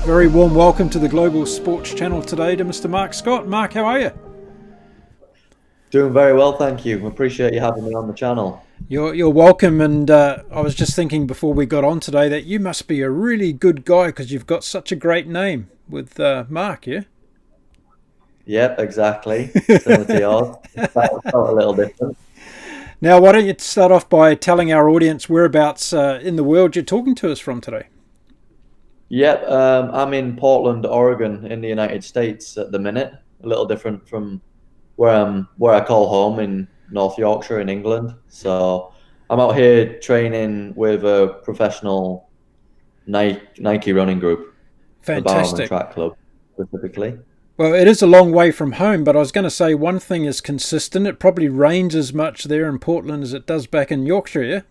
very warm welcome to the Global Sports Channel today to Mr. Marc Scott. Marc, how are you? Doing very well, thank you. Appreciate you having me on the channel. You're welcome, and I was just thinking before we got on today that you must be a really good guy because you've got such a great name with Marc, yeah? Yep, exactly. Similar to yours. Felt a little different. Now, why don't you start off by telling our audience whereabouts in the world you're talking to us from today? Yep, I'm in Portland, Oregon, in the United States at the minute. A little different from where I call home in North Yorkshire in England. So I'm out here training with a professional Nike running group, the Bowerman Fantastic. Track Club specifically. Well, it is a long way from home, but I was going to say one thing is consistent. It probably rains as much there in Portland as it does back in Yorkshire, yeah?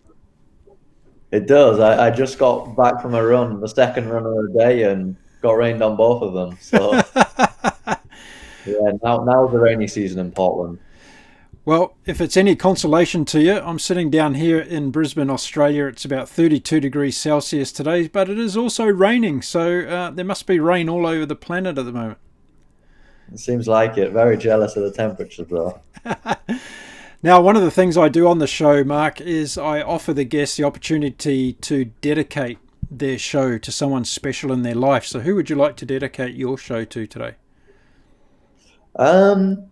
It does. I just got back from a run, the second run of the day, and got rained on both of them. So yeah, now's the rainy season in Portland. Well, if it's any consolation to you, I'm sitting down here in Brisbane, Australia. It's about 32 degrees Celsius today, but it is also raining, so there must be rain all over the planet at the moment. It seems like it. Very jealous of the temperatures though. Now, one of the things I do on the show, Marc, is I offer the guests the opportunity to dedicate their show to someone special in their life. So who would you like to dedicate your show to today? Um,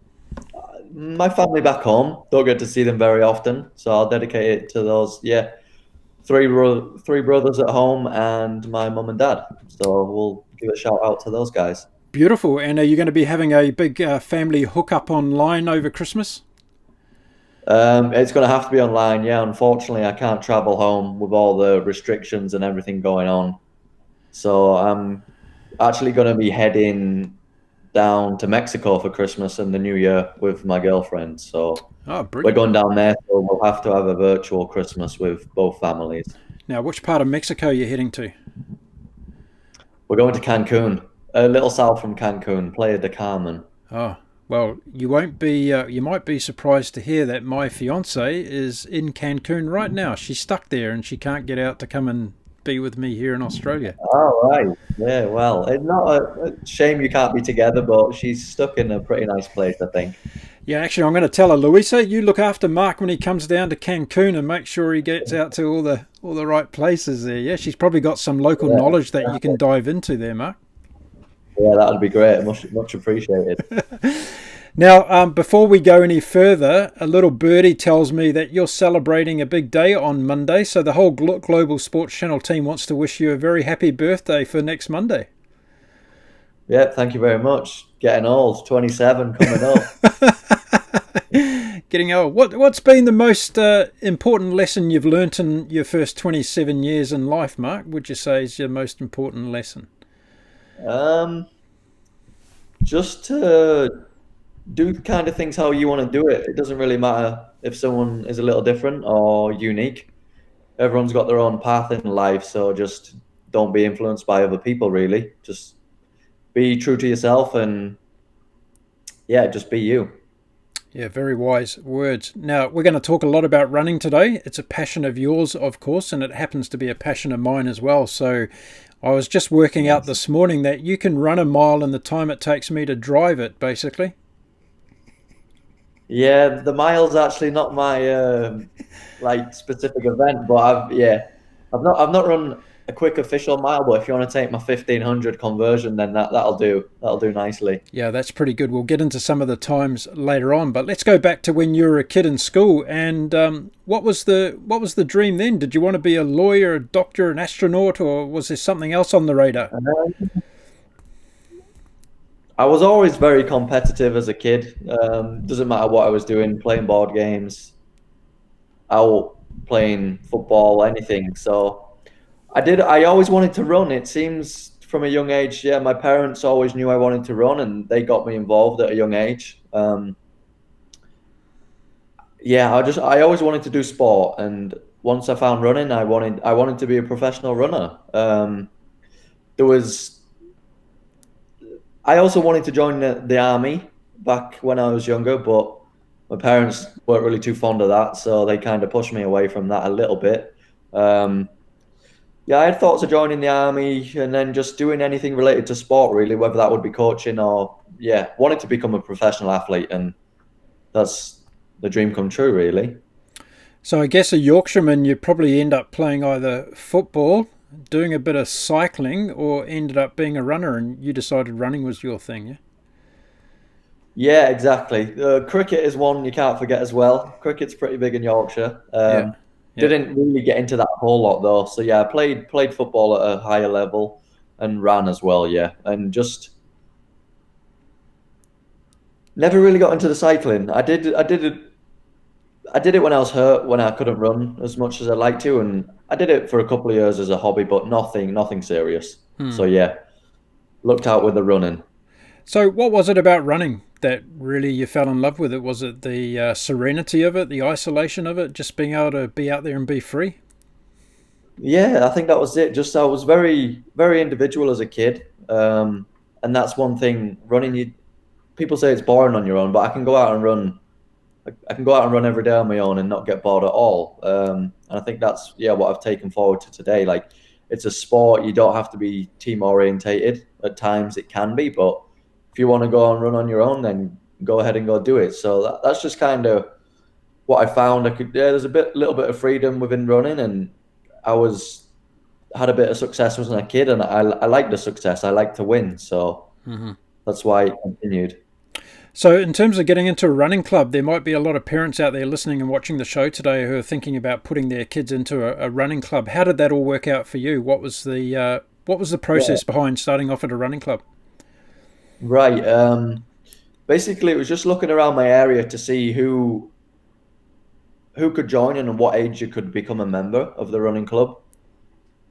my family back home, don't get to see them very often, so I'll dedicate it to those. Yeah, three brothers at home and my mum and dad. So we'll give a shout out to those guys. Beautiful. And are you going to be having a big family hookup online over Christmas? It's going to have to be online. Yeah, unfortunately, I can't travel home with all the restrictions and everything going on. So I'm actually going to be heading down to Mexico for Christmas and the New Year with my girlfriend. So Oh, we're brilliant. going down there, so we'll have to have a virtual Christmas with both families. Now, which part of Mexico are you heading to? We're going to Cancun, a little south from Cancun, Playa de Carmen. Oh, well, you won't be. You might be surprised to hear that my fiance is in Cancun right now. She's stuck there and she can't get out to come and be with me here in Australia. All right. Yeah, well, it's not a shame you can't be together, but she's stuck in a pretty nice place, I think. Yeah, actually, I'm going to tell her, Louisa, you look after Marc when he comes down to Cancun and make sure he gets out to all the right places there. Yeah, she's probably got some local knowledge that you Yeah, can dive into there, Marc. yeah, that would be great. Much appreciated. Now, before we go any further, a little birdie tells me that you're celebrating a big day on Monday, so the whole Global Sports Channel team wants to wish you a very happy birthday for next Monday. Yeah, thank you very much. Getting old, 27 coming up. Getting old. What's been the most important lesson you've learnt in your first 27 years in life, Marc? Would you say is your most important lesson? Um, just to do kind of things how you want to do it. It doesn't really matter if someone is a little different or unique. Everyone's got their own path in life, so just don't be influenced by other people, really. Just be true to yourself and yeah, just be you. Yeah, very wise words. Now, we're going to talk a lot about running today. It's a passion of yours, of course, and it happens to be a passion of mine as well. So I was just working out Nice. this morning that you can run a mile in the time it takes me to drive it, basically. Yeah, the mile's actually not my like specific event, but I've not run a quick official mile, but if you want to take my 1500 conversion, then that'll do. That'll do nicely. Yeah, that's pretty good. We'll get into some of the times later on, but let's go back to when you were a kid in school. And what was the dream then? Did you want to be a lawyer, a doctor, an astronaut, or was there something else on the radar? I was always very competitive as a kid. Doesn't matter what I was doing, playing board games, out playing football, anything. So I always wanted to run. It seems from a young age, yeah, my parents always knew I wanted to run and they got me involved at a young age. Yeah, I always wanted to do sport, and once I found running, I wanted to be a professional runner. There was I also wanted to join the army back when I was younger, but my parents weren't really too fond of that, so they kind of pushed me away from that a little bit. Um, Yeah, I had thoughts of joining the army and then just doing anything related to sport, really, whether that would be coaching or, yeah, wanted to become a professional athlete. And that's the dream come true, really. So I guess a Yorkshireman, you probably end up playing either football, doing a bit of cycling, or ended up being a runner, and you decided running was your thing, yeah? Yeah, exactly. Cricket is one you can't forget as well. Cricket's pretty big in Yorkshire. Yeah, yeah. Didn't really get into that a whole lot though. So yeah, I played football at a higher level and ran as well. Yeah, and just never really got into the cycling. I did it when I was hurt, when I couldn't run as much as I'd like to, and I did it for a couple of years as a hobby, but nothing serious. Hmm. So yeah, looked out with the running. So what was it about running that really you fell in love with it? Was it the serenity of it, the isolation of it, just being able to be out there and be free? Yeah, I think that was it. Just I was very individual as a kid, and that's one thing. Running, you people say it's boring on your own, but I can go out and run. I can go out and run every day on my own and not get bored at all. And I think that's yeah what I've taken forward to today. Like it's a sport. You don't have to be team orientated. At times it can be, but if you want to go and run on your own, then go ahead and go do it. So that's just kind of what I found. I could yeah, there's little bit of freedom within running, and I was had a bit of success as a kid, and I like the success. I like to win, so Hmm. that's why I continued. So, in terms of getting into a running club, there might be a lot of parents out there listening and watching the show today who are thinking about putting their kids into a running club. How did that all work out for you? What was the Yeah, process behind starting off at a running club? right. Basically, it was just looking around my area to see who could join and at what age you could become a member of the running club,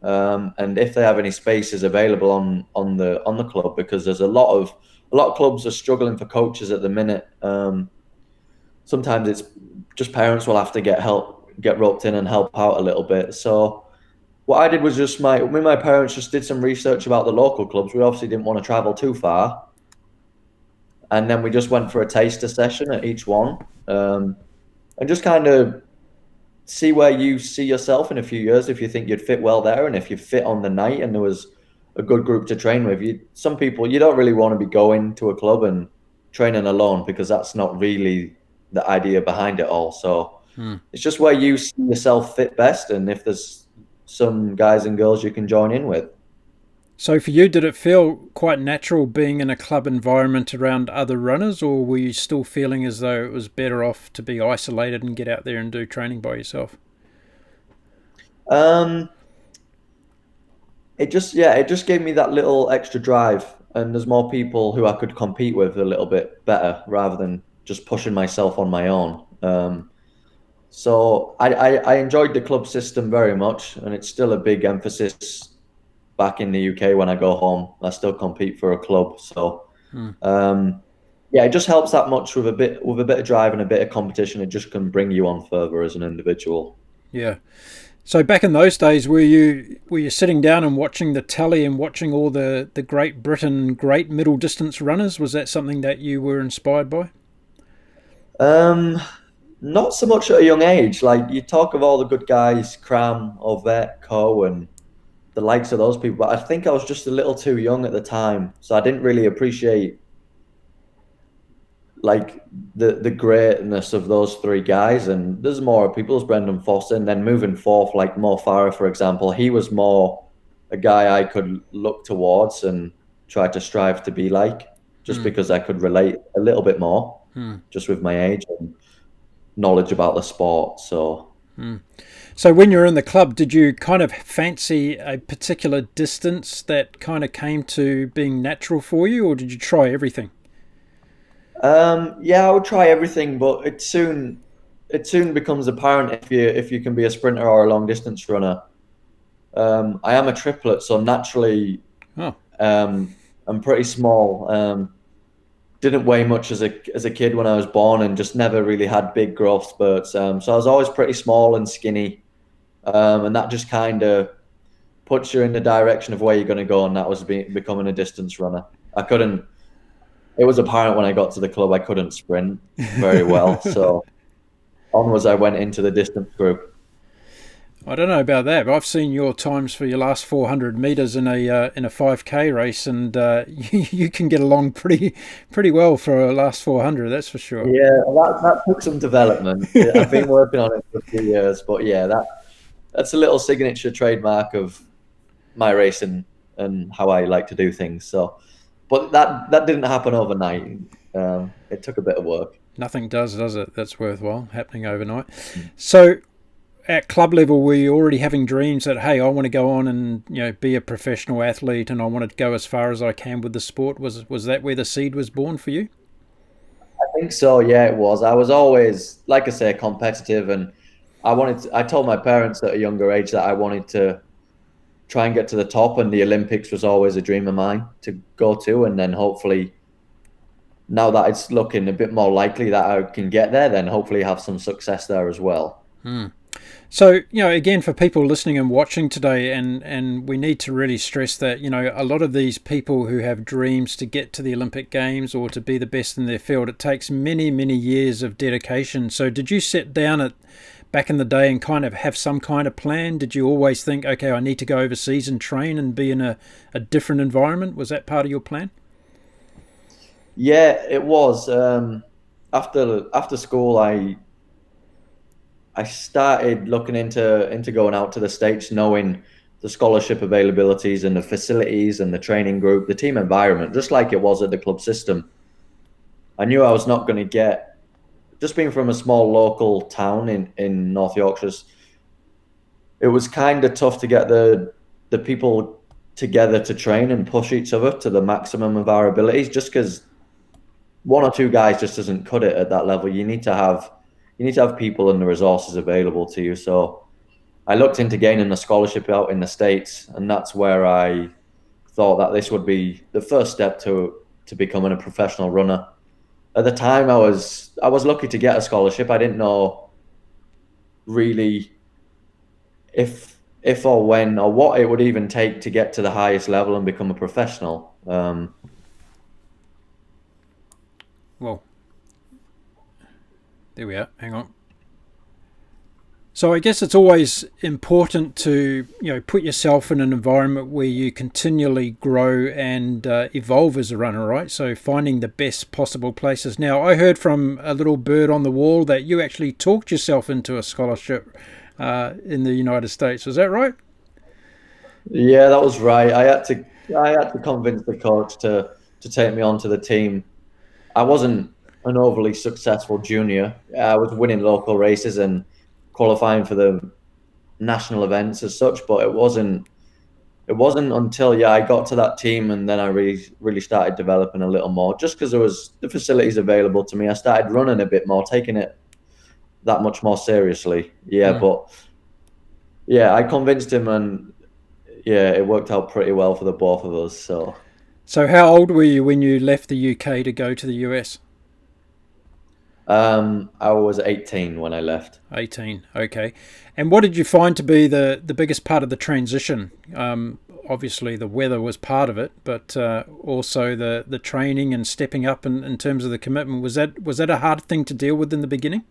and if they have any spaces available on the club, because there's a lot of clubs are struggling for coaches at the minute. Sometimes it's just parents will have to get roped in and help out a little bit. So what I did was just my me and my parents just did some research about the local clubs. We obviously didn't want to travel too far, and then we just went for a taster session at each one, and just kind of see where you see yourself in a few years. If you think you'd fit well there, and if you fit on the night, and there was a good group to train with. Some people you don't really want to be going to a club and training alone because that's not really the idea behind it all. So Hmm. it's just where you see yourself fit best, and if there's some guys and girls you can join in with. So, for you, did it feel quite natural being in a club environment around other runners, or were you still feeling as though it was better off to be isolated and get out there and do training by yourself? Um, it just gave me that little extra drive, and there's more people who I could compete with a little bit better rather than just pushing myself on my own. So I enjoyed the club system very much, and it's still a big emphasis back in the UK when I go home. I still compete for a club, so Hmm. um, yeah, it just helps that much with a bit of drive and a bit of competition. It just can bring you on further as an individual. Yeah. So back in those days, were you sitting down and watching the tally and watching all the Great Britain great middle distance runners? Was that something that you were inspired by? Um, Not so much at a young age. Like you talk of all the good guys, Cram, Ovett, Co, and the likes of those people, but I think I was just a little too young at the time, so I didn't really appreciate like the greatness of those three guys. And there's more people as Brendan Foster, and then moving forth, like Mo Farah, for example, he was more a guy I could look towards and try to strive to be like, just Hmm. because I could relate a little bit more, Hmm. just with my age and knowledge about the sport. So. Hmm. So when you were in the club, did you kind of fancy a particular distance that kind of came to being natural for you, or did you try everything? Yeah, I would try everything, but it soon becomes apparent if you can be a sprinter or a long distance runner. I am a triplet, so naturally, Oh, I'm pretty small. Didn't weigh much as a kid when I was born, and just never really had big growth spurts. So I was always pretty small and skinny, and that just kind of puts you in the direction of where you're going to go, and that was becoming a distance runner. I couldn't. It was apparent when I got to the club I couldn't sprint very well, so onwards I went into the distance group. I don't know about that, but I've seen your times for your last 400 meters in a 5K race, and you can get along pretty well for a last 400. That's for sure. Yeah, that took some development. I've been working on it for a few years, but yeah, that's a little signature trademark of my racing and how I like to do things. So, but that didn't happen overnight. It took a bit of work. Nothing does it? That's worthwhile happening overnight. So, at club level, were you already having dreams that, hey, I want to go on and be a professional athlete, and I want to go as far as I can with the sport? Was that where the seed was born for you? I think so. Yeah, it was. I was always, like I say, competitive, and I told my parents at a younger age that I wanted to try and get to the top, and the Olympics was always a dream of mine to go to, and then hopefully, now that it's looking a bit more likely that I can get there, then hopefully have some success there as well. So, again, for people listening and watching today, and we need to really stress that, a lot of these people who have dreams to get to the Olympic Games or to be the best in their field, it takes many, many years of dedication. So did you sit down back in the day and kind of have some kind of plan? Did you always think, okay, I need to go overseas and train and be in a different environment? Was that part of your plan? Yeah, it was. After school, I started looking into going out to the States, knowing the scholarship availabilities and the facilities and the training group, the team environment, just like it was at the club system. I knew I was not going to get, just being from a small local town in North Yorkshire, it was kind of tough to get the people together to train and push each other to the maximum of our abilities, just because one or two guys just doesn't cut it at that level. You need to have people and the resources available to you. So I looked into gaining a scholarship out in the States, and that's where I thought that this would be the first step to becoming a professional runner. At the time, I was lucky to get a scholarship. I didn't know really if or when or what it would even take to get to the highest level and become a professional. Well, there we are. Hang on. So I guess it's always important to put yourself in an environment where you continually grow and evolve as a runner, right? So finding the best possible places. Now, I heard from a little bird on the wall that you actually talked yourself into a scholarship in the United States. Was that right? Yeah, that was right. I had to convince the coach to take me onto the team. I wasn't an overly successful junior. I was winning local races and qualifying for the national events as such, but it wasn't until I got to that team, and then I really started developing a little more. Just because there was the facilities available to me, I started running a bit more, taking it that much more seriously. Yeah, but yeah, I convinced him, and yeah, it worked out pretty well for the both of us. So how old were you when you left the UK to go to the US? I was 18 when I left. 18, okay. And what did you find to be the biggest part of the transition? Obviously, the weather was part of it, but also the training and stepping up in terms of the commitment. Was that a hard thing to deal with in the beginning?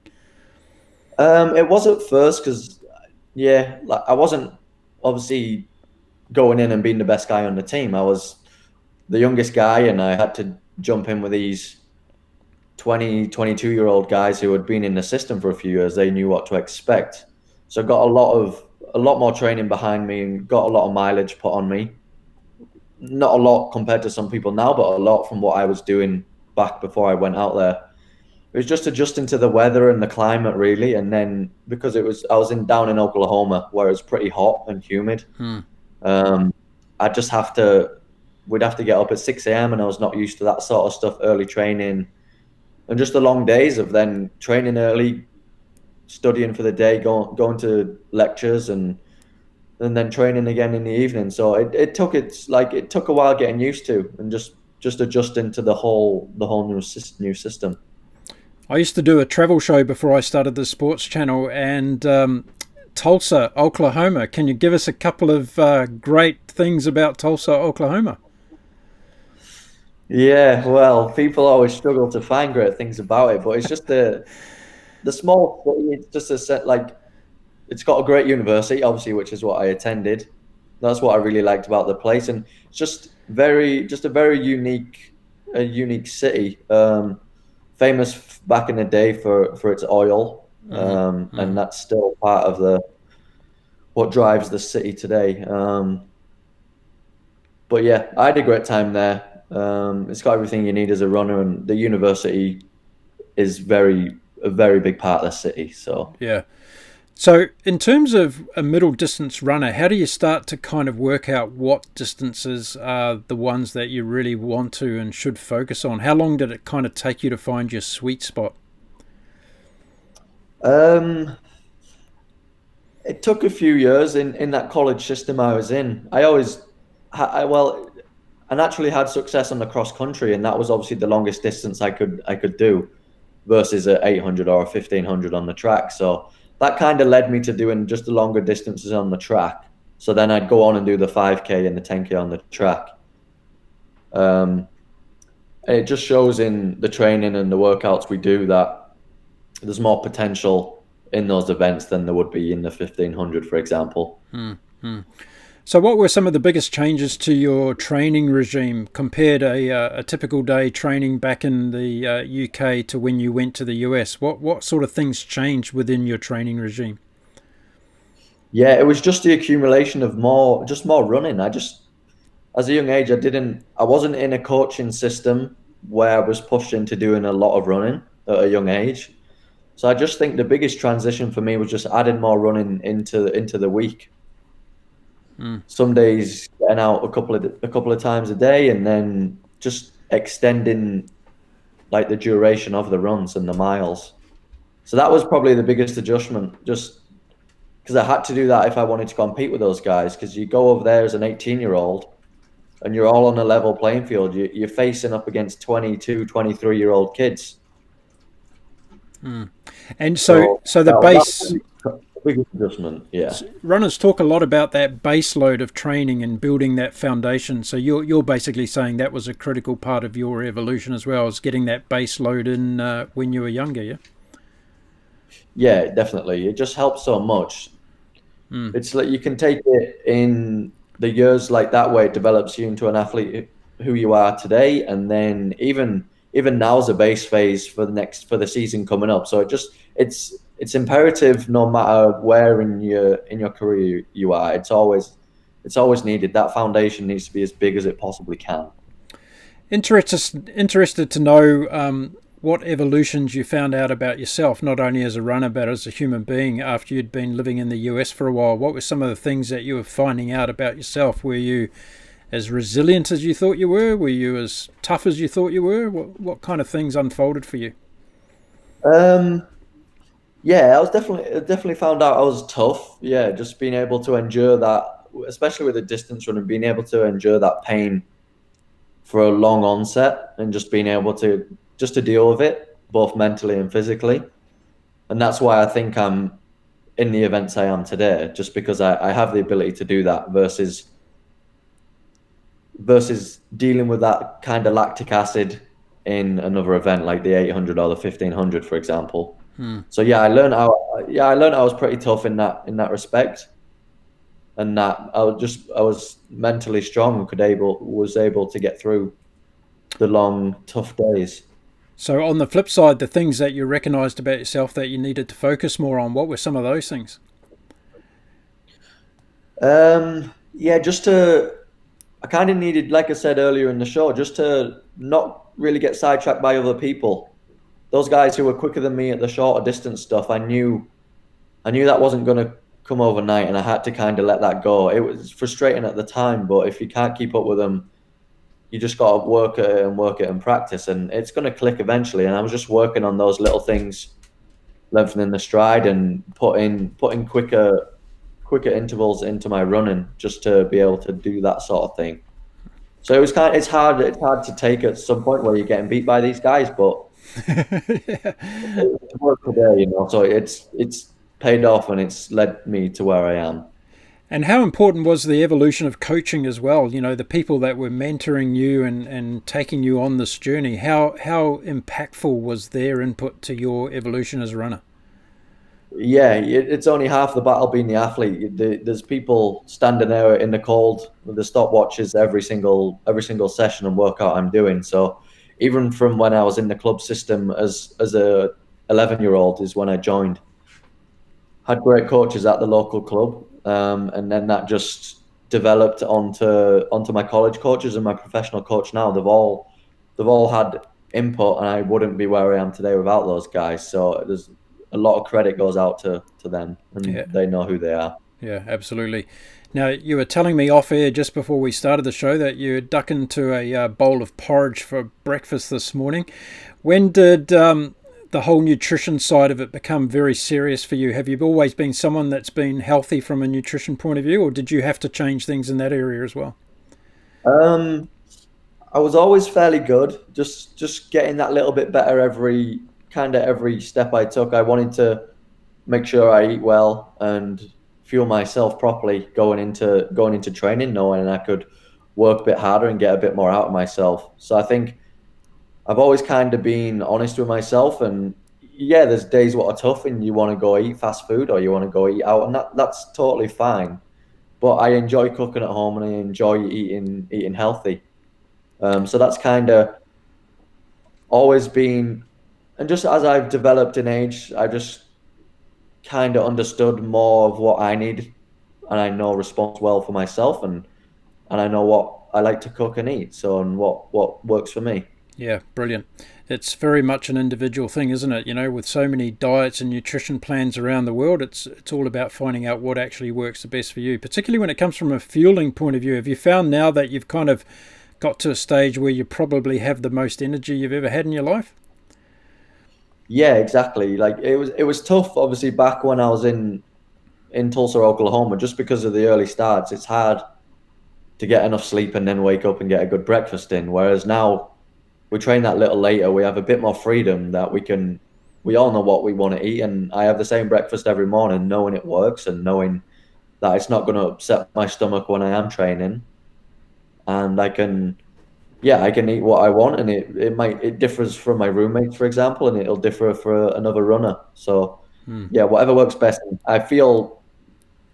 It was at first because, yeah, like I wasn't obviously going in and being the best guy on the team. I was the youngest guy, and I had to jump in with these 20, 22-year-old guys who had been in the system for a few years. They knew what to expect. So I got a lot more training behind me and got a lot of mileage put on me. Not a lot compared to some people now, but a lot from what I was doing back before I went out there. It was just adjusting to the weather and the climate, really. And then because I was down in Oklahoma, where it's pretty hot and humid. Um, I just we'd have to get up at 6 a.m. and I was not used to that sort of stuff, early training, and just the long days of then training early, studying for the day, going to lectures, and then training again in the evening. So it took a while getting used to, and just adjusting to the whole new system. I used to do a travel show before I started the sports channel, and Tulsa, Oklahoma. Can you give us a couple of great things about Tulsa, Oklahoma? Yeah, well, people always struggle to find great things about it, but it's just the small city. It's just a set like it's got a great university, obviously, which is what I attended. That's what I really liked about the place, and it's just a very unique city. Famous back in the day for its oil, and that's still part of the what drives the city today. But yeah, I had a great time there. It's got everything you need as a runner, and the university is a very big part of the city. So Yeah. So, in terms of a middle distance runner, how do you start to kind of work out what distances are the ones that you really want to and should focus on? How long did it kind of take you to find your sweet spot? um, it took a few years in that college system I was in. Well, I naturally had success on the cross country, and that was obviously the longest distance I could do versus a 800 or a 1500 on the track. So that kind of led me to doing just the longer distances on the track. So then I'd go on and do the 5K and the 10K on the track. And it just shows in the training and the workouts we do that there's more potential in those events than there would be in the 1500, for example. So, what were some of the biggest changes to your training regime compared a typical day training back in the UK to when you went to the US? What sort of things changed within your training regime? Yeah, it was just the accumulation of more running. As a young age, I wasn't in a coaching system where I was pushed into doing a lot of running at a young age. So I just think the biggest transition for me was just adding more running into the week. Some days getting out a couple of times a day, and then just extending like the duration of the runs and the miles. So that was probably the biggest adjustment, just because I had to do that if I wanted to compete with those guys. Because you go over there as an 18-year-old and you're all on a level playing field. You're facing up against 22, 23-year-old kids. And so the base big adjustment, yeah. runners talk a lot about that base load of training and building that foundation. So you're basically saying that was a critical part of your evolution as well, as getting that base load in when you were younger, yeah? Yeah, definitely. It just helps so much. It's like you can take it in the years like that way. It develops you into an athlete who you are today, and then even now's a base phase for the season coming up. So it's imperative no matter where in your career you are. It's always needed. That foundation needs to be as big as it possibly can. Interested to know what evolutions you found out about yourself, not only as a runner but as a human being after you'd been living in the US for a while. What were some of the things that you were finding out about yourself? Were you as resilient as you thought you were? Were you as tough as you thought you were? What kind of things unfolded for you? Yeah, I was definitely found out I was tough. Yeah, just being able to endure that, especially with the distance running, being able to endure that pain for a long onset and just being able to deal with it both mentally and physically. And that's why I think I'm in the events I am today, just because I have the ability to do that versus dealing with that kind of lactic acid in another event like the 800 or the 1500, for example. So yeah, I learned I was pretty tough in that respect, and that I was mentally strong and was able to get through the long, tough days. So on the flip side, the things that you recognised about yourself that you needed to focus more on, what were some of those things? Yeah, I kind of needed, like I said earlier in the show, just to not really get sidetracked by other people. Those guys who were quicker than me at the shorter distance stuff, I knew that wasn't going to come overnight, and I had to kind of let that go. It was frustrating at the time, but if you can't keep up with them, you just got to work it and practice, and it's going to click eventually. And I was just working on those little things, lengthening the stride and putting quicker intervals into my running just to be able to do that sort of thing. So it's hard to take at some point where you're getting beat by these guys, but it's work today, so it's paid off and it's led me to where I am. And how important was the evolution of coaching as well? The people that were mentoring you and taking you on this journey, how impactful was their input to your evolution as a runner? Yeah, it's only half the battle being the athlete. There's people standing there in the cold with the stopwatches every single session and workout I'm doing. So even from when I was in the club system as a 11-year-old is when I joined. Had great coaches at the local club, and then that just developed onto my college coaches and my professional coach now. They've all had input, and I wouldn't be where I am today without those guys. So there's a lot of credit goes out to them, and Yeah, they know who they are. yeah, absolutely. Now, you were telling me off air just before we started the show that you duck into a bowl of porridge for breakfast this morning. When did the whole nutrition side of it become very serious for you? Have you always been someone that's been healthy from a nutrition point of view, or did you have to change things in that area as well? Um, I was always fairly good, just getting that little bit better every step I took. I wanted to make sure I eat well and fuel myself properly going into training, knowing I could work a bit harder and get a bit more out of myself. So I think I've always kind of been honest with myself, and yeah, there's days what are tough and you want to go eat fast food or you want to go eat out, and that's totally fine. But I enjoy cooking at home and I enjoy eating healthy. So that's kind of always been, and just as I've developed in age, I just kind of understood more of what I need, and I know responds well for myself, and I know what I like to cook and eat. So and what works for me. Yeah, brilliant. It's very much an individual thing, isn't it? You know, with so many diets and nutrition plans around the world, it's all about finding out what actually works the best for you, particularly when it comes from a fueling point of view. Have you found now that you've kind of got to a stage where you probably have the most energy you've ever had in your life? Yeah, exactly. Like it was tough, obviously, back when I was in Tulsa, Oklahoma, just because of the early starts. It's hard to get enough sleep and then wake up and get a good breakfast in. Whereas now we train that little later, we have a bit more freedom that we all know what we want to eat. And I have the same breakfast every morning, knowing it works and knowing that it's not going to upset my stomach when I am training. And I can eat what I want. And it differs from my roommates, for example, and it'll differ for another runner. So Hmm. yeah, whatever works best. I feel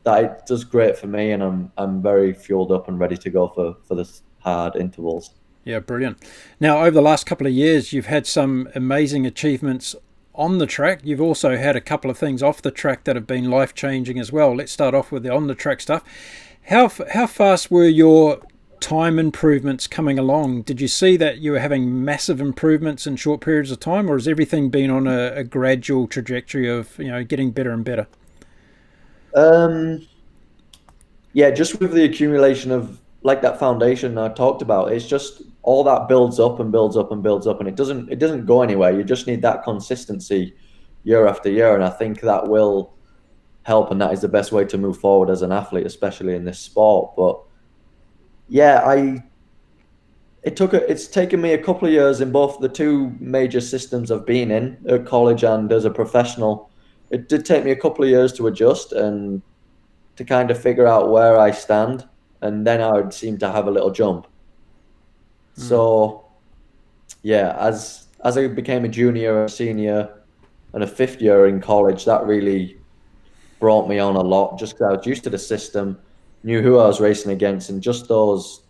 that it does great for me, and I'm very fueled up and ready to go for the hard intervals. Yeah, brilliant. Now, over the last couple of years, you've had some amazing achievements on the track. You've also had a couple of things off the track that have been life changing as well. Let's start off with the on the track stuff. How fast were your time improvements coming along? Did you see that you were having massive improvements in short periods of time, or has everything been on a gradual trajectory of getting better and better? Um, yeah, just with the accumulation of like that foundation I talked about, it's just all that builds up and builds up and builds up, and it doesn't go anywhere. You just need that consistency year after year, and I think that will help, and that is the best way to move forward as an athlete, especially in this sport. But yeah, it's taken me a couple of years in both the two major systems I've been in at college and as a professional. It did take me a couple of years to adjust and to kind of figure out where I stand, and then I would seem to have a little jump. Hmm. So yeah, as I became a junior, a senior, and a fifth year in college, that really brought me on a lot, just because I was used to the system, knew who I was racing against, and just those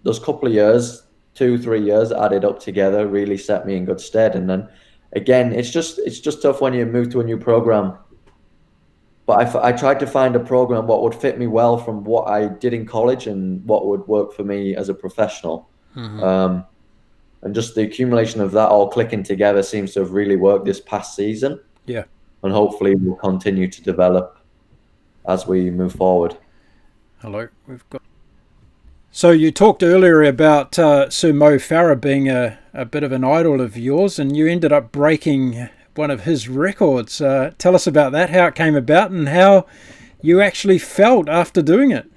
couple of years, 2 3 years added up together, really set me in good stead. And then again, it's just tough when you move to a new program. But I tried to find a program what would fit me well from what I did in college and what would work for me as a professional. Hmm. Um, and just the accumulation of that all clicking together seems to have really worked this past season, Yeah. and hopefully will continue to develop as we move forward. Hello. We've got. So you talked earlier about Sir Mo Farah being a bit of an idol of yours, and you ended up breaking one of his records. Tell us about that, how it came about, and how you actually felt after doing it.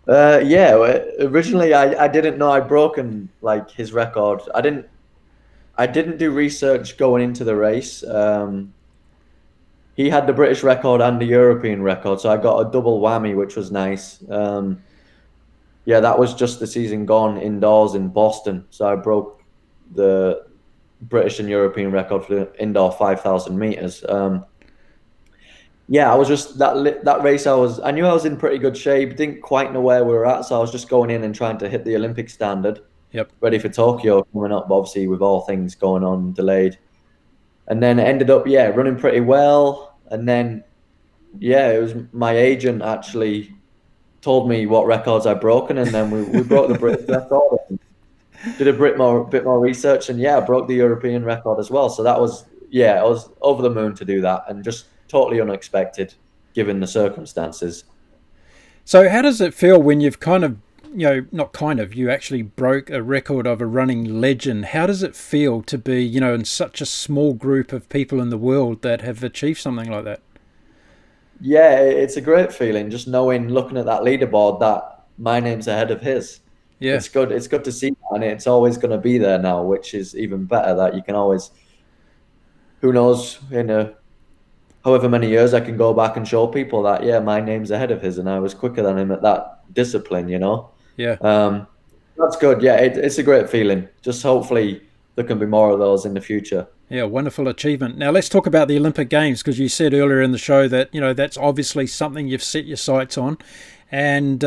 Yeah, originally I didn't know I'd broken like his record. I didn't do research going into the race. He had the British record and the European record, so I got a double whammy, which was nice. Yeah, that was just the season gone indoors in Boston, so I broke the British and European record for the indoor 5,000 meters. Yeah, I was just that race. I knew I was in pretty good shape. Didn't quite know where we were at, so I was just going in and trying to hit the Olympic standard, Yep. ready for Tokyo coming up. But obviously, with all things going on, delayed, and then it ended up running pretty well. And then it was my agent actually told me what records I'd broken, and then we broke the British record. And did a bit more research, and I broke the European record as well. So that was I was over the moon to do that, and just totally unexpected given the circumstances. So how does it feel when you've kind of, not kind of, you actually broke a record of a running legend? How does it feel to be, in such a small group of people in the world that have achieved something like that? Yeah, it's a great feeling just knowing, looking at that leaderboard, that my name's ahead of his. Yeah. It's good. It's good to see that, and it's always going to be there now, which is even better. That you can always, who knows, however many years, I can go back and show people that my name's ahead of his, and I was quicker than him at that discipline. Yeah. That's good. Yeah, it's a great feeling. Just hopefully there can be more of those in the future. Yeah, wonderful achievement. Now let's talk about the Olympic Games, because you said earlier in the show that that's obviously something you've set your sights on, and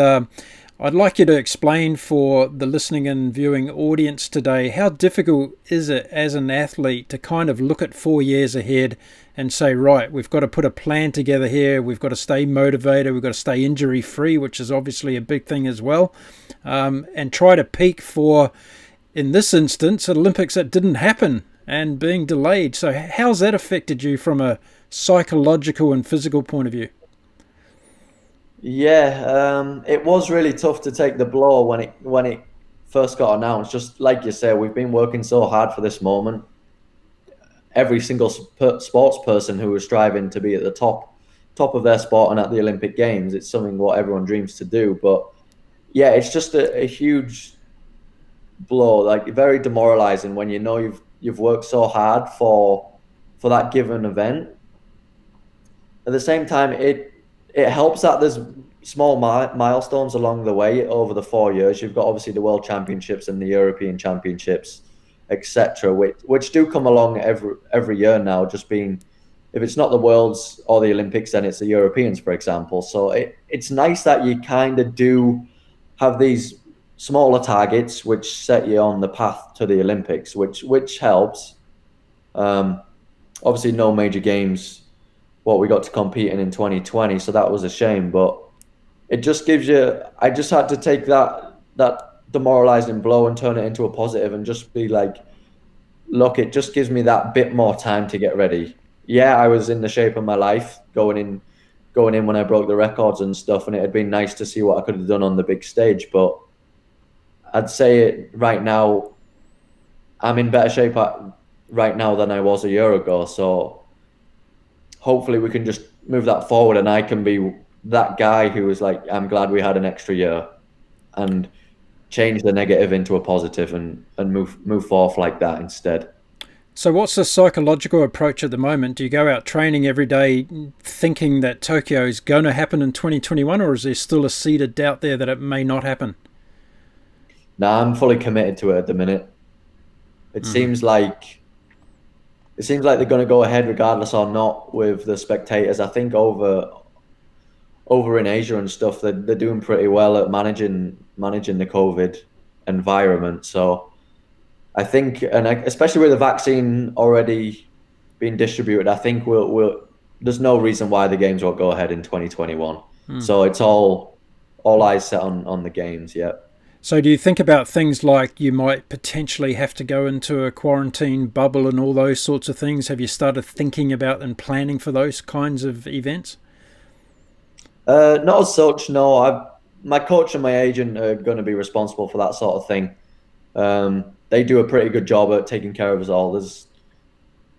I'd like you to explain for the listening and viewing audience today, how difficult is it as an athlete to kind of look at 4 years ahead and say, right, we've got to put a plan together here, we've got to stay motivated, we've got to stay injury free, which is obviously a big thing as well, and try to peak for, in this instance, Olympics that didn't happen and being delayed. So how's that affected you from a psychological and physical point of view? Yeah, it was really tough to take the blow when it first got announced. Just like you say, we've been working so hard for this moment. Every single sports person who was striving to be at the top of their sport and at the Olympic Games, it's something what everyone dreams to do. But it's just a huge blow, like very demoralizing when you've worked so hard for that given event. At the same time, it helps that there's small milestones along the way over the 4 years. You've got obviously the World Championships and the European Championships, etc., which do come along every year now. Just being, if it's not the Worlds or the Olympics, then it's the Europeans, for example. So it's nice that you kind of do have these smaller targets which set you on the path to the Olympics, which helps. Obviously, no major games what we got to compete in 2020, so that was a shame. But it just gives you. I just had to take that demoralizing blow and turn it into a positive, and just be like, look, it just gives me that bit more time to get ready. Yeah, I was in the shape of my life going in when I broke the records and stuff, and it had been nice to see what I could have done on the big stage. But I'd say right now, I'm in better shape right now than I was a year ago. So hopefully we can just move that forward, and I can be that guy who was like, I'm glad we had an extra year, and change the negative into a positive, and move forth like that instead. So what's the psychological approach at the moment? Do you go out training every day thinking that Tokyo is going to happen in 2021, or is there still a seed of doubt there that it may not happen? Nah, I'm fully committed to it at the minute. It seems like they're going to go ahead regardless or not with the spectators. I think over in Asia and stuff, they're doing pretty well at managing the COVID environment. So I think, and especially with the vaccine already being distributed, I think there's no reason why the games won't go ahead in 2021. So it's all eyes set on the games. Yeah. So do you think about things like you might potentially have to go into a quarantine bubble and all those sorts of things? Have you started thinking about and planning for those kinds of events? Not as such, no. My coach and my agent are going to be responsible for that sort of thing. They do a pretty good job at taking care of us all. There's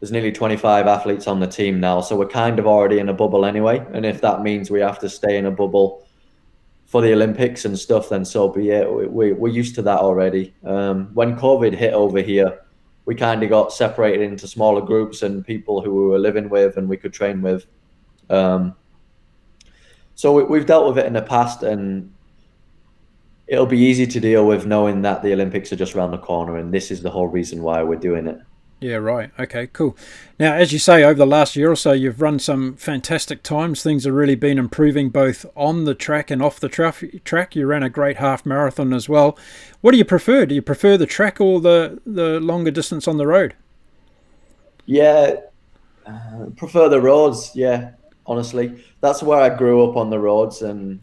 nearly 25 athletes on the team now, so we're kind of already in a bubble anyway. And if that means we have to stay in a bubble for the Olympics and stuff, then so be it. We're used to that already. When COVID hit over here, we kind of got separated into smaller groups and people who we were living with and we could train with. So we've dealt with it in the past, and it'll be easy to deal with knowing that the Olympics are just around the corner, and this is the whole reason why we're doing it. Yeah, right. Okay, cool. Now, as you say, over the last year or so, you've run some fantastic times. Things have really been improving both on the track and off the track. You ran a great half marathon as well. What do you prefer? Do you prefer the track or the longer distance on the road? Yeah, prefer the roads. Yeah, honestly, that's where I grew up, on the roads, and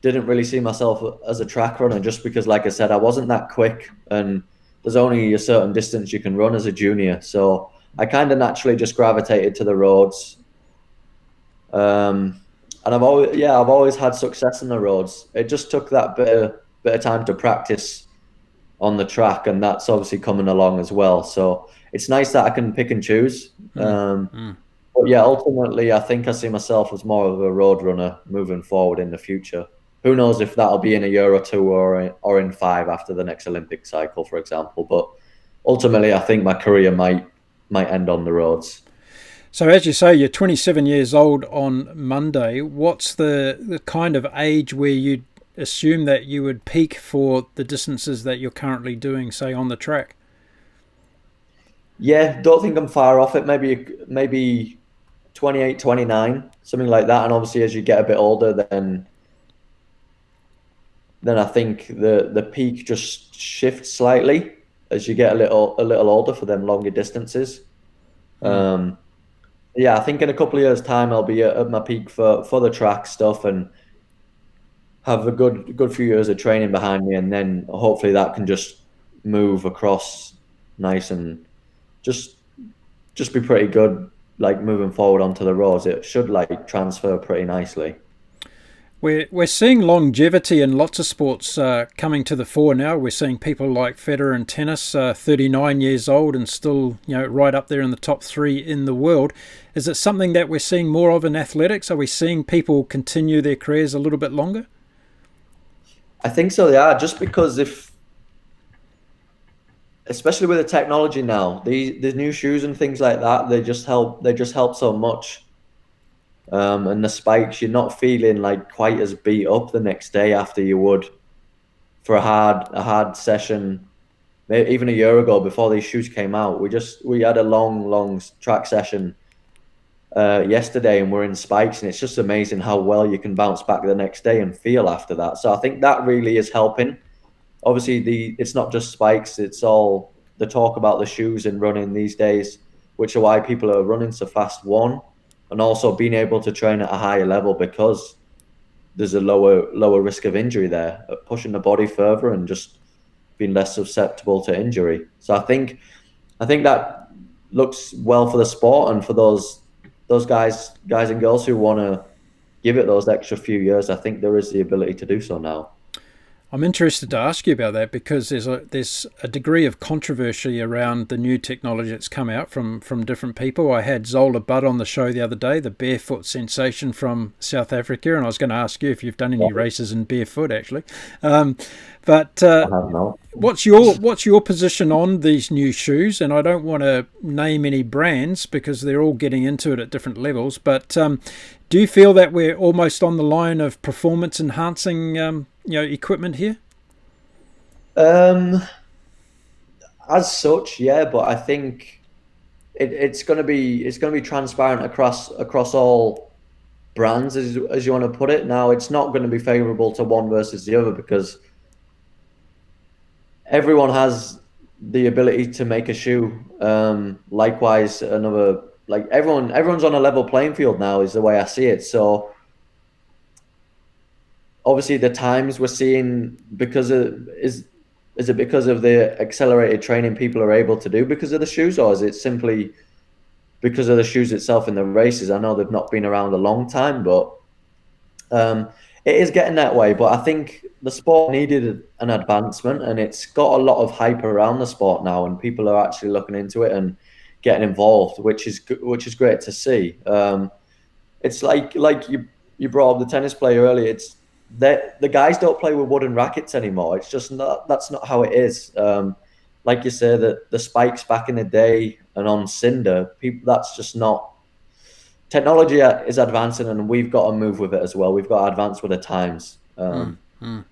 didn't really see myself as a track runner, just because, like I said, I wasn't that quick, and there's only a certain distance you can run as a junior. So I kind of naturally just gravitated to the roads. And I've always had success in the roads. It just took that bit of time to practice on the track, and that's obviously coming along as well. So it's nice that I can pick and choose. Mm, mm. But yeah, ultimately, I think I see myself as more of a road runner moving forward in the future. Who knows if that'll be in a year or two, or in 5 after the next Olympic cycle, for example. But ultimately, I think my career might end on the roads. So, as you say, you're 27 years old on Monday. What's the kind of age where you'd assume that you would peak for the distances that you're currently doing, say, on the track? Yeah, don't think I'm far off it. Maybe 28, 29, something like that. And obviously, as you get a bit older, then I think the peak just shifts slightly as you get a little older for them longer distances. Mm. Um, yeah, I think in a couple of years' time I'll be at my peak for the track stuff, and have a good few years of training behind me, and then hopefully that can just move across nice, and just just be pretty good, like moving forward onto the roads. It should like transfer pretty nicely. We're seeing longevity in lots of sports coming to the fore now. We're seeing people like Federer in tennis, 39 years old and still, right up there in the top 3 in the world. Is it something that we're seeing more of in athletics? Are we seeing people continue their careers a little bit longer? I think so. Yeah, just because, if especially with the technology now, the new shoes and things like that, they just help so much. And the spikes, you're not feeling like quite as beat up the next day after you would for a hard session. Even a year ago, before these shoes came out, we had a long track session yesterday, and we're in spikes, and it's just amazing how well you can bounce back the next day and feel after that. So I think that really is helping. Obviously, it's not just spikes; it's all the talk about the shoes and running these days, which are why people are running so fast. One, and also being able to train at a higher level, because there's a lower risk of injury there, pushing the body further and just being less susceptible to injury. So I think that looks well for the sport, and for those guys and girls who want to give it those extra few years. I think there is the ability to do so now. I'm interested to ask you about that because there's a degree of controversy around the new technology that's come out from different people. I had Zola Budd on the show the other day, the barefoot sensation from South Africa, and I was going to ask you if you've done any races in barefoot actually. But I have not. what's your position on these new shoes? And I don't want to name any brands because they're all getting into it at different levels. But do you feel that we're almost on the line of performance enhancing equipment here? Um, as such, yeah, but I think it's gonna be transparent across all brands, as you want to put it. Now, it's not going to be favorable to one versus the other, because everyone has the ability to make a shoe. Likewise, another, like, everyone's on a level playing field now, is the way I see it. So obviously, the times we're seeing, because of is it because of the accelerated training people are able to do because of the shoes, or is it simply because of the shoes itself in the races? I know they've not been around a long time, but um, it is getting that way. But I think the sport needed an advancement, and it's got a lot of hype around the sport now, and people are actually looking into it and getting involved, which is great to see. It's like you brought up the tennis player earlier. It's that the guys don't play with wooden rackets anymore. It's just not That's not how it is. Like you say, that the spikes back in the day and on cinder, people, that's just not. Technology is advancing, and we've got to move with it as well. We've got to advance with the times. Mm, mm.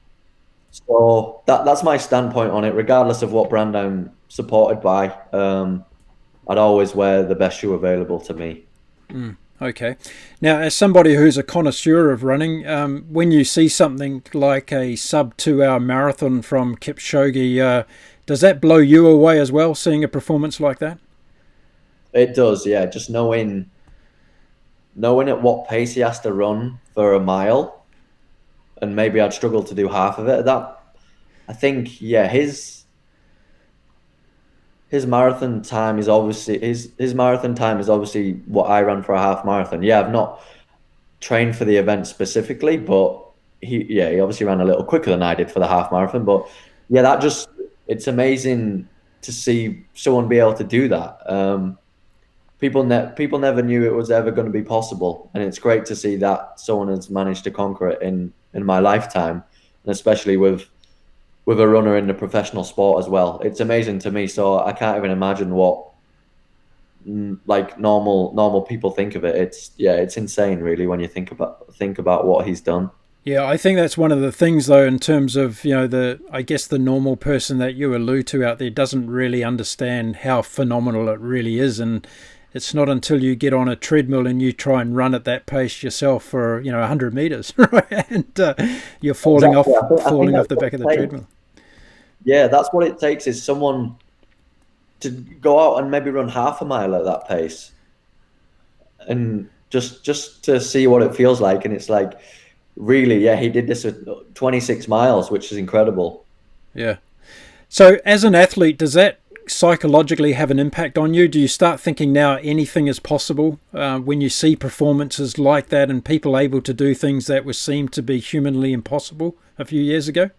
So that's my standpoint on it, regardless of what brand I'm supported by. I'd always wear the best shoe available to me. Okay. Now, as somebody who's a connoisseur of running, when you see something like a sub-2 hour marathon from Kipchoge, does that blow you away as well, seeing a performance like that? It does, yeah. Just knowing at what pace he has to run for a mile, and maybe I'd struggle to do half of it. That I think, yeah, his marathon time is obviously his marathon time is obviously what I ran for a half marathon. Yeah, I've not trained for the event specifically, but he obviously ran a little quicker than I did for the half marathon. But yeah, it's amazing to see someone be able to do that. People never knew it was ever going to be possible, and it's great to see that someone has managed to conquer it in my lifetime, and especially with a runner in the professional sport as well. It's amazing to me. So I can't even imagine what like normal people think of it. It's insane really when you think about what he's done. Yeah, I think that's one of the things, though, in terms of, I guess the normal person that you allude to out there doesn't really understand how phenomenal it really is. And it's not until you get on a treadmill and you try and run at that pace yourself for, 100 meters, right? And you're falling Exactly. falling off the back of the treadmill. Yeah, that's what it takes is someone to go out and maybe run half a mile at that pace, and just to see what it feels like. And it's like, really, yeah, he did this at 26 miles, which is incredible. Yeah. So as an athlete, does that psychologically have an impact on you? Do you start thinking now anything is possible when you see performances like that and people able to do things that were seemed to be humanly impossible a few years ago?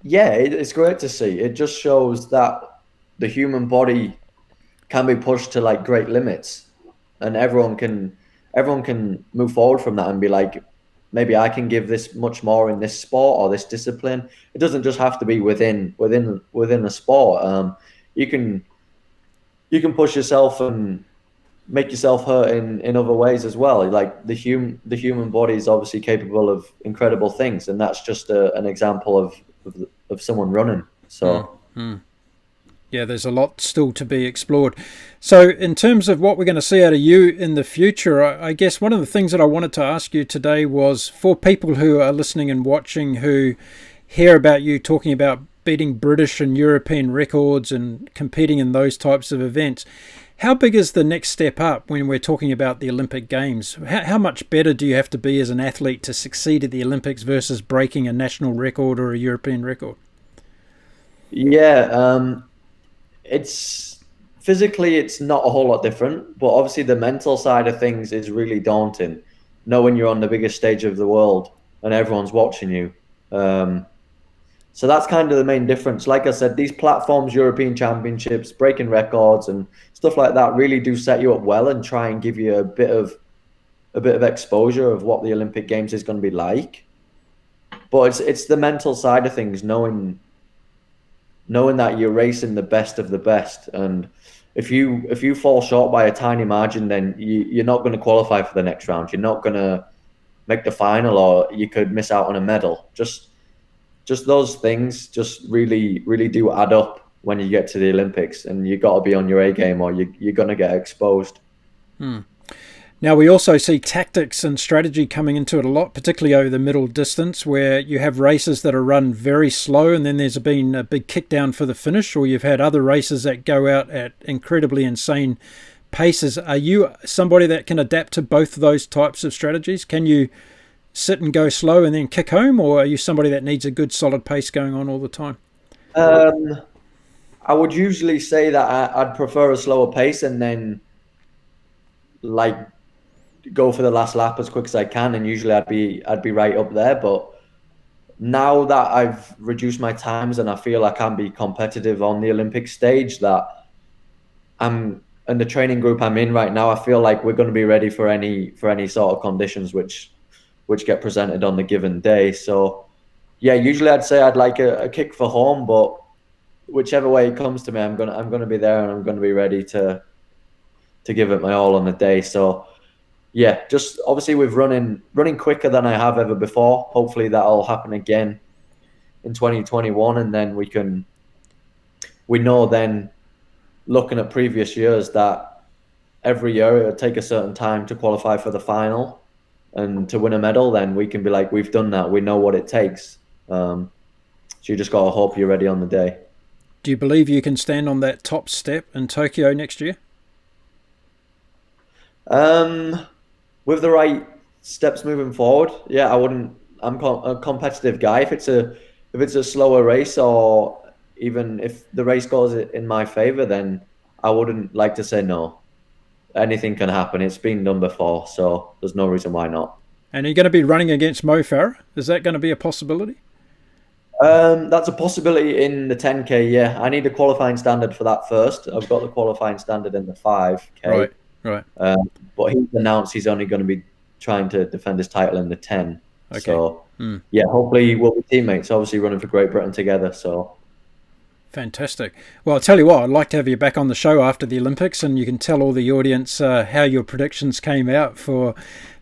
Yeah, it's great to see. It just shows that the human body can be pushed to like great limits, and everyone can move forward from that and be like, maybe I can give this much more in this sport or this discipline. It doesn't just have to be within a sport. You can push yourself and make yourself hurt in other ways as well. Like the human body is obviously capable of incredible things, and that's just an example of someone running. So. Yeah, there's a lot still to be explored. So in terms of what we're going to see out of you in the future, I guess one of the things that I wanted to ask you today was, for people who are listening and watching who hear about you talking about beating British and European records and competing in those types of events, how big is the next step up when we're talking about the Olympic Games? How much better do you have to be as an athlete to succeed at the Olympics versus breaking a national record or a European record? Yeah, it's physically it's not a whole lot different, but obviously the mental side of things is really daunting, knowing you're on the biggest stage of the world and everyone's watching you. So that's kind of the main difference. Like I said, these platforms, European Championships, breaking records and stuff like that really do set you up well and try and give you a bit of exposure of what the Olympic Games is going to be like. But it's the mental side of things, knowing that you're racing the best of the best, and if you fall short by a tiny margin, then you're not going to qualify for the next round. You're not going to make the final, or you could miss out on a medal. Just those things just really do add up when you get to the Olympics, and you got to be on your A game, or you're going to get exposed. Now, we also see tactics and strategy coming into it a lot, particularly over the middle distance, where you have races that are run very slow and then there's been a big kick down for the finish, or you've had other races that go out at incredibly insane paces. Are you somebody that can adapt to both of those types of strategies? Can you sit and go slow and then kick home, or are you somebody that needs a good solid pace going on all the time? I would usually say that I'd prefer a slower pace and then like go for the last lap as quick as I can, and usually I'd be right up there. But now that I've reduced my times and I feel I can be competitive on the Olympic stage, that I'm in the training group I'm in right now, I feel like we're going to be ready for any sort of conditions which get presented on the given day. So yeah, usually I'd say I'd like a kick for home, but whichever way it comes to me, I'm gonna be there and I'm gonna be ready to give it my all on the day. So yeah, just obviously with running quicker than I have ever before. Hopefully that'll happen again in 2021, and then we know then looking at previous years that every year it would take a certain time to qualify for the final and to win a medal, then we can be like, we've done that. We know what it takes. So you just got to hope you're ready on the day. Do you believe you can stand on that top step in Tokyo next year? With the right steps moving forward, yeah, I wouldn't. I'm a competitive guy. If it's a slower race, or even if the race goes in my favor, then I wouldn't like to say no. Anything can happen. It's been done before, so there's no reason why not. And are you going to be running against Mo Farah? Is that going to be a possibility? That's a possibility in the 10K. Yeah, I need a qualifying standard for that first. I've got the qualifying standard in the 5K. Right. But he's announced he's only going to be trying to defend his title in the 10. Okay. So yeah, hopefully we'll be teammates. Obviously running for Great Britain together. So. Fantastic. Well, I'll tell you what, I'd like to have you back on the show after the Olympics, and you can tell all the audience how your predictions came out for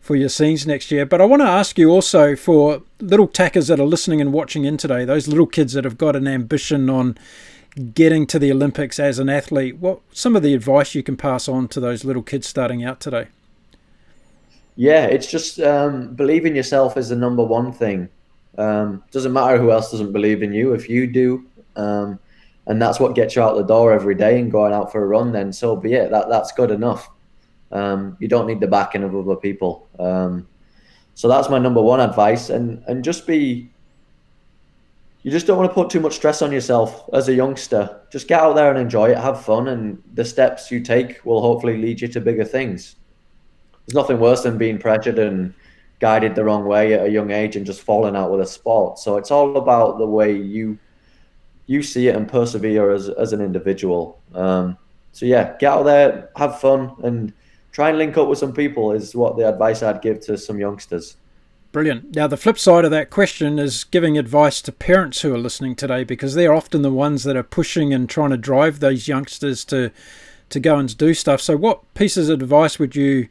your scenes next year. But I want to ask you also, for little tackers that are listening and watching in today, those little kids that have got an ambition on getting to the Olympics as an athlete, what some of the advice you can pass on to those little kids starting out today? Yeah, it's just believe in yourself is the number one thing. Doesn't matter who else doesn't believe in you. If you do, and that's what gets you out the door every day and going out for a run, then so be it. That's good enough. You don't need the backing of other people. So that's my number one advice. And just you just don't want to put too much stress on yourself as a youngster. Just get out there and enjoy it, have fun, and the steps you take will hopefully lead you to bigger things. There's nothing worse than being pressured and guided the wrong way at a young age and just falling out with a sport. So it's all about the way you see it and persevere as an individual. So yeah, get out there, have fun, and try and link up with some people is what the advice I'd give to some youngsters. Brilliant. Now, the flip side of that question is giving advice to parents who are listening today, because they're often the ones that are pushing and trying to drive those youngsters to go and do stuff. So what pieces of advice would you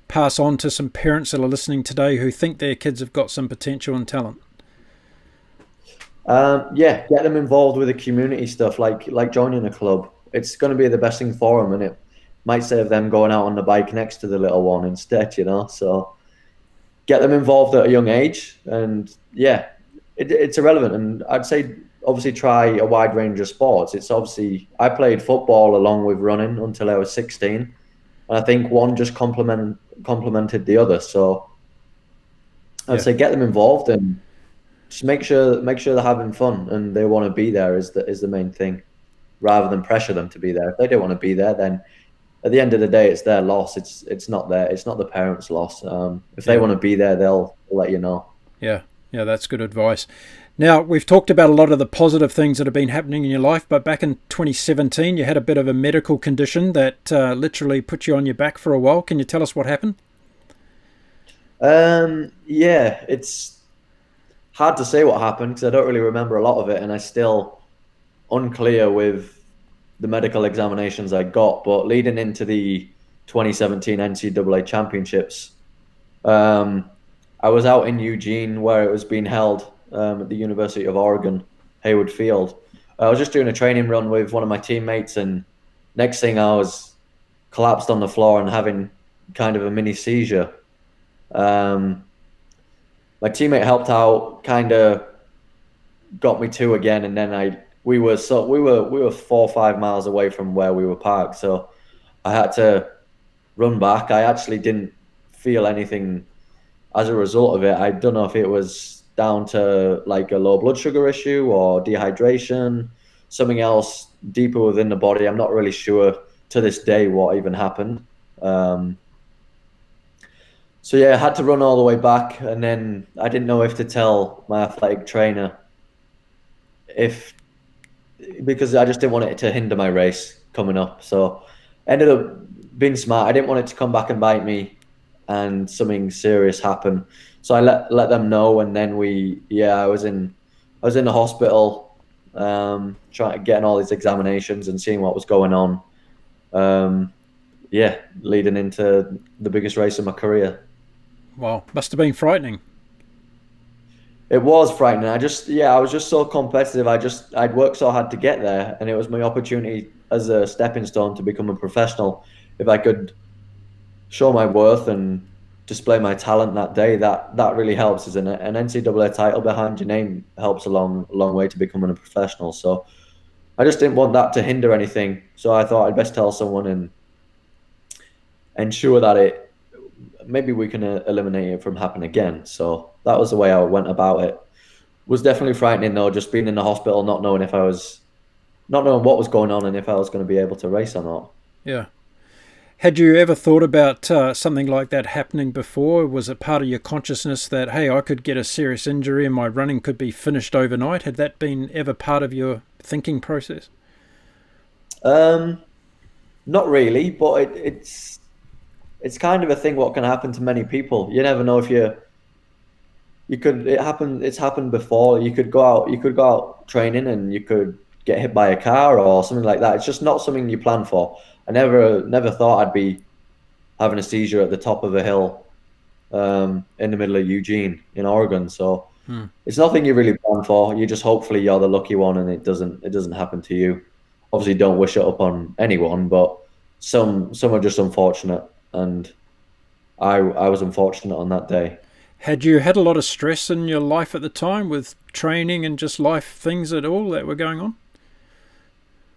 pass on to some parents that are listening today who think their kids have got some potential and talent? Yeah, get them involved with the community stuff, like joining a club. It's going to be the best thing for them, and it might save them going out on the bike next to the little one instead, So get them involved at a young age, and yeah, it's irrelevant. And I'd say obviously try a wide range of sports. It's obviously, I played football along with running until I was 16, and I think one just complemented the other. So I'd say get them involved and just make sure they're having fun and they want to be there is the main thing, rather than pressure them to be there. If they don't want to be there, then at the end of the day, it's their loss. It's not the parents' loss. If they want to be there, they'll let you know. Yeah, that's good advice. Now, we've talked about a lot of the positive things that have been happening in your life, but back in 2017, you had a bit of a medical condition that literally put you on your back for a while. Can you tell us what happened? Yeah, it's hard to say what happened because I don't really remember a lot of it, and I'm still unclear with the medical examinations I got. But leading into the 2017 NCAA Championships, I was out in Eugene where it was being held at the University of Oregon, Hayward Field. I was just doing a training run with one of my teammates, and next thing I was collapsed on the floor and having kind of a mini seizure. My teammate helped out, kind of got me to again, and then we were 4 or 5 miles away from where we were parked, so I had to run back. I actually didn't feel anything as a result of it. I don't know if it was down to like a low blood sugar issue or dehydration, something else deeper within the body. I'm not really sure to this day what even happened. So yeah, I had to run all the way back, and then I didn't know if to tell my athletic trainer because I just didn't want it to hinder my race coming up. So ended up being smart. I didn't want it to come back and bite me and something serious happen. So I let them know, and then I was in the hospital, getting all these examinations and seeing what was going on. Leading into the biggest race of my career. Wow, must have been frightening. It was frightening. I was just so competitive. I'd worked so hard to get there, and it was my opportunity as a stepping stone to become a professional. If I could show my worth and display my talent that day, that really helps. As an NCAA title behind your name helps a long way to becoming a professional. So I just didn't want that to hinder anything. So I thought I'd best tell someone and ensure that maybe we can eliminate it from happening again. So that was the way I went about it. Was definitely frightening though, just being in the hospital, not knowing what was going on and if I was going to be able to race or not. Yeah. Had you ever thought about something like that happening before? Was it part of your consciousness that, hey, I could get a serious injury and my running could be finished overnight? Had that been ever part of your thinking process? Not really, but it's kind of a thing what can happen to many people. You never know if it's happened before. You could go out training and you could get hit by a car or something like that. It's just not something you plan for. I never thought I'd be having a seizure at the top of a hill in the middle of Eugene in Oregon. So it's nothing you really plan for. You just hopefully you're the lucky one and it doesn't happen to you. Obviously don't wish it upon anyone, but some are just unfortunate, and I was unfortunate on that day. Had you had a lot of stress in your life at the time with training and just life things at all that were going on?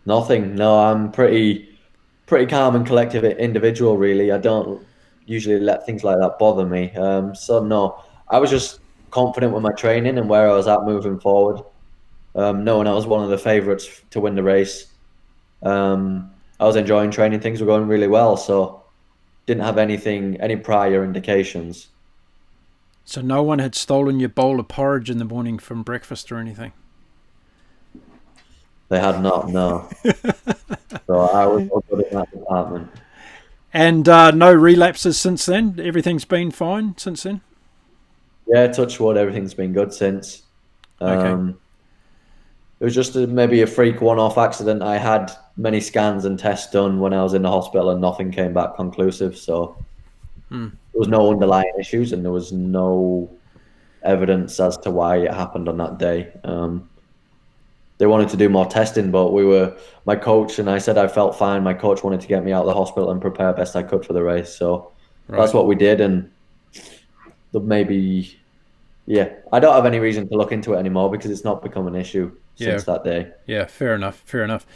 Nothing. No, I'm pretty calm and collective individual, really. I don't usually let things like that bother me. So no, I was just confident with my training and where I was at moving forward. Knowing I was one of the favourites to win the race. I was enjoying training. Things were going really well, so didn't have any prior indications. So no one had stolen your bowl of porridge in the morning from breakfast or anything? They had not, no. So I was all good in that department. And no relapses since then? Everything's been fine since then? Yeah, Touchwood, everything's been good since. Okay. It was just maybe a freak one-off accident. I had many scans and tests done when I was in the hospital and nothing came back conclusive. So there was no underlying issues and there was no evidence as to why it happened on that day. They wanted to do more testing, but my coach and I said I felt fine. My coach wanted to get me out of the hospital and prepare best I could for the race. So that's what we did. And maybe, yeah, I don't have any reason to look into it anymore because it's not become an issue since that day. Yeah, fair enough.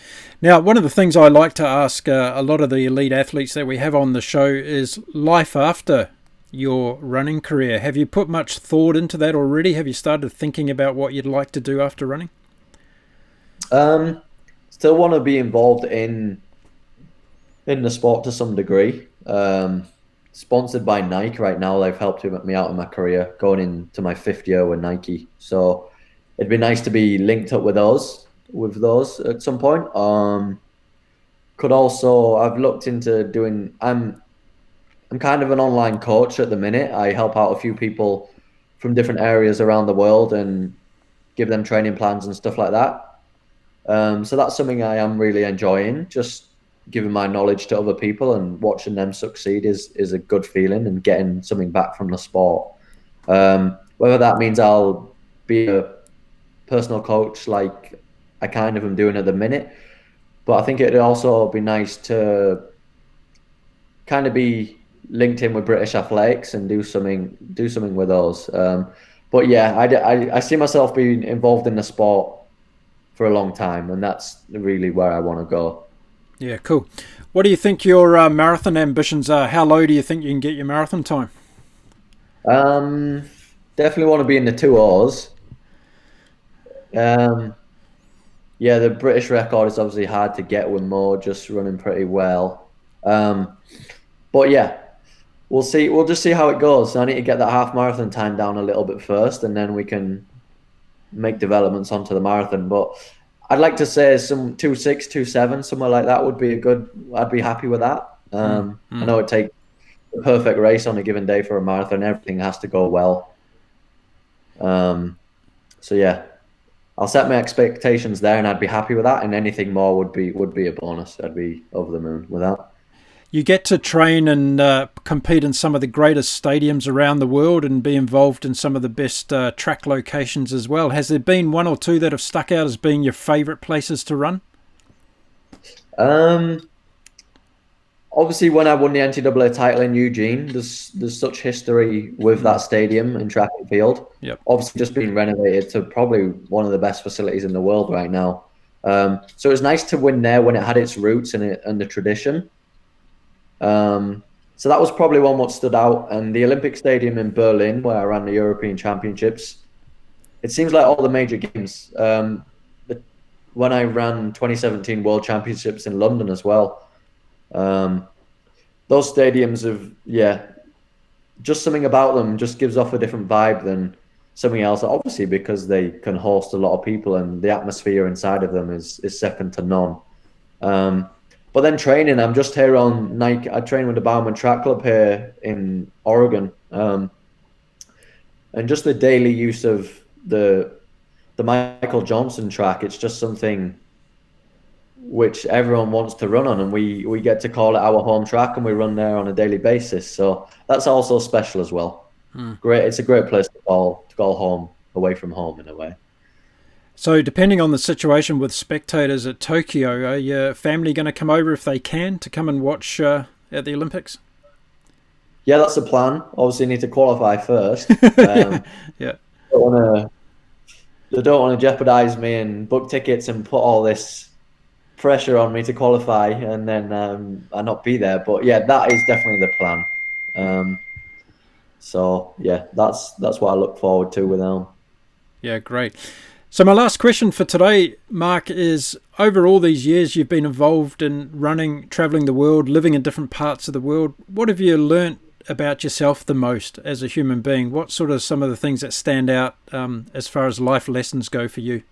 Now, one of the things I like to ask a lot of the elite athletes that we have on the show is life after your running career. Have you put much thought into that already? Have you started thinking about what you'd like to do after running? Still want to be involved in the sport to some degree. Sponsored by Nike right now. They've helped me out in my career, going into my 5th year with Nike. So it'd be nice to be linked up with those at some point. I've looked into doing. I'm kind of an online coach at the minute. I help out a few people from different areas around the world and give them training plans and stuff like that. So that's something I am really enjoying. Just giving my knowledge to other people and watching them succeed is a good feeling, and getting something back from the sport. Whether that means I'll be a personal coach like I kind of am doing at the minute, but I think it'd also be nice to kind of be linked in with British athletics and do something with those. But yeah, I see myself being involved in the sport for a long time, and that's really where I want to go. Yeah, cool. What do you think your marathon ambitions are? How low do you think you can get your marathon time? Definitely want to be in the 2 hours. Yeah, the British record is obviously hard to get with Mo just running pretty well. But yeah, we'll see. We'll just see how it goes. I need to get that half marathon time down a little bit first, and then we can make developments onto the marathon. But I'd like to say some 2.6, 2.7, somewhere like that would be I'd be happy with that. I know it takes the perfect race on a given day for a marathon. Everything has to go well. So yeah, I'll set my expectations there, and I'd be happy with that. And anything more would be a bonus. I'd be over the moon with that. You get to train and compete in some of the greatest stadiums around the world and be involved in some of the best track locations as well. Has there been one or two that have stuck out as being your favourite places to run? Um, Obviously, when I won the NCAA title in Eugene, there's such history with that stadium and track and field. Yep. Obviously, just being renovated to probably one of the best facilities in the world right now. So it was nice to win there when it had its roots and the tradition. So that was probably one what stood out. And the Olympic Stadium in Berlin, where I ran the European Championships, it seems like all the major games. When I ran 2017 World Championships in London as well. Those stadiums have, just something about them just gives off a different vibe than something else. Obviously, because they can host a lot of people and the atmosphere inside of them is second to none. But then training, I'm just here on Nike. I train with the Bowerman Track Club here in Oregon, and just the daily use of the Michael Johnson track. It's just something which everyone wants to run on, and we get to call it our home track, and we run there on a daily basis. So that's also special as well. Great, it's a great place to call home, away from home in a way. So depending on the situation with spectators at Tokyo, are your family going to come over if they can to come and watch at the Olympics? Yeah, that's the plan. Obviously, need to qualify first. Yeah. They don't want to jeopardize me and book tickets and put all this pressure on me to qualify and then I not be there. But yeah, that is definitely the plan. So yeah, that's what I look forward to with them. Yeah, great. So my last question for today, Mark, is over all these years you've been involved in running, traveling the world, living in different parts of the world. What have you learnt about yourself the most as a human being? What sort of some of the things that stand out as far as life lessons go for you?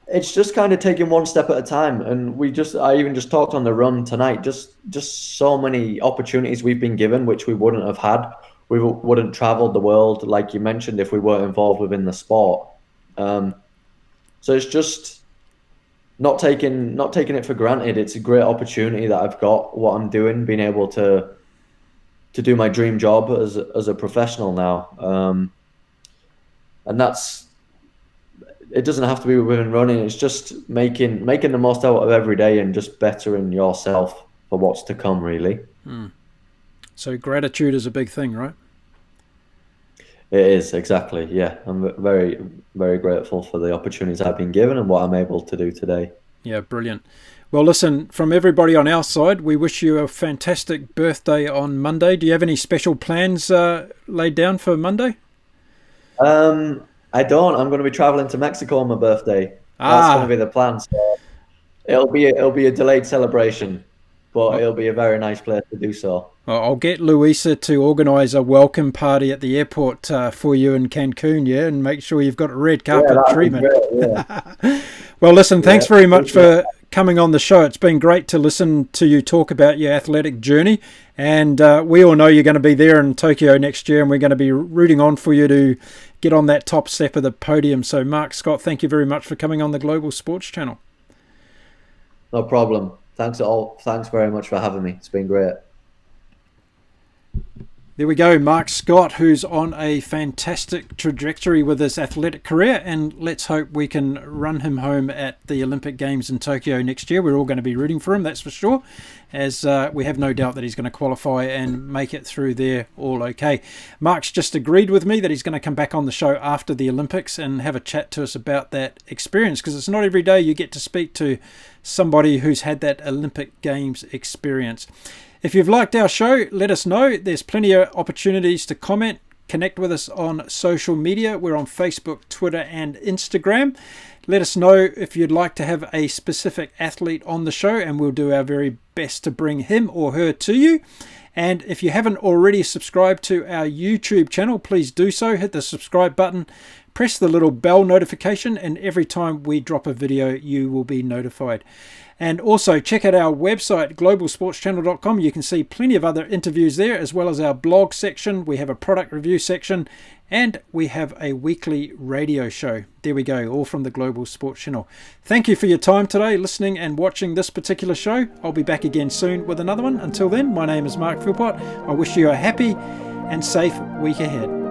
It's just kind of taking one step at a time, and I even just talked on the run tonight. Just so many opportunities we've been given, which we wouldn't have had. We wouldn't traveled the world like you mentioned if we weren't involved within the sport. So it's just not taking it for granted. It's a great opportunity that I've got. What I'm doing, being able to do my dream job as a professional now, and it doesn't have to be within running. It's just making the most out of every day and just bettering yourself for what's to come, really. So gratitude is a big thing, right? It is, exactly. Yeah, I'm very, very grateful for the opportunities I've been given and what I'm able to do today. Yeah, brilliant. Well, listen, from everybody on our side, we wish you a fantastic birthday on Monday. Do you have any special plans laid down for Monday? I don't. I'm going to be traveling to Mexico on my birthday. That's going to be the plan. So it'll be a delayed celebration, but it'll be a very nice place to do so. I'll get Louisa to organise a welcome party at the airport for you in Cancun, yeah, and make sure you've got a red carpet treatment. Great, Well, listen, thanks very much for coming on the show. It's been great to listen to you talk about your athletic journey, and we all know you're going to be there in Tokyo next year, and we're going to be rooting on for you to get on that top step of the podium. So, Marc Scott, thank you very much for coming on the Global Sports Channel. No problem. Thanks very much for having me. It's been great. There we go, Marc Scott, who's on a fantastic trajectory with his athletic career, and let's hope we can run him home at the Olympic Games in Tokyo next year. We're all going to be rooting for him, that's for sure, as we have no doubt that he's going to qualify and make it through there all okay. Marc's just agreed with me that he's going to come back on the show after the Olympics and have a chat to us about that experience, because it's not every day you get to speak to somebody who's had that Olympic Games experience. If you've liked our show, let us know. There's plenty of opportunities to comment. Connect with us on social media. We're on Facebook, Twitter, and Instagram. Let us know if you'd like to have a specific athlete on the show, and we'll do our very best to bring him or her to you. And if you haven't already subscribed to our YouTube channel, please do so. Hit the subscribe button. Press the little bell notification, and every time we drop a video, you will be notified. And also check out our website, globalsportschannel.com. You can see plenty of other interviews there, as well as our blog section. We have a product review section, and we have a weekly radio show. There we go, all from the Global Sports Channel. Thank you for your time today, listening and watching this particular show. I'll be back again soon with another one. Until then, my name is Mark Philpott. I wish you a happy and safe week ahead.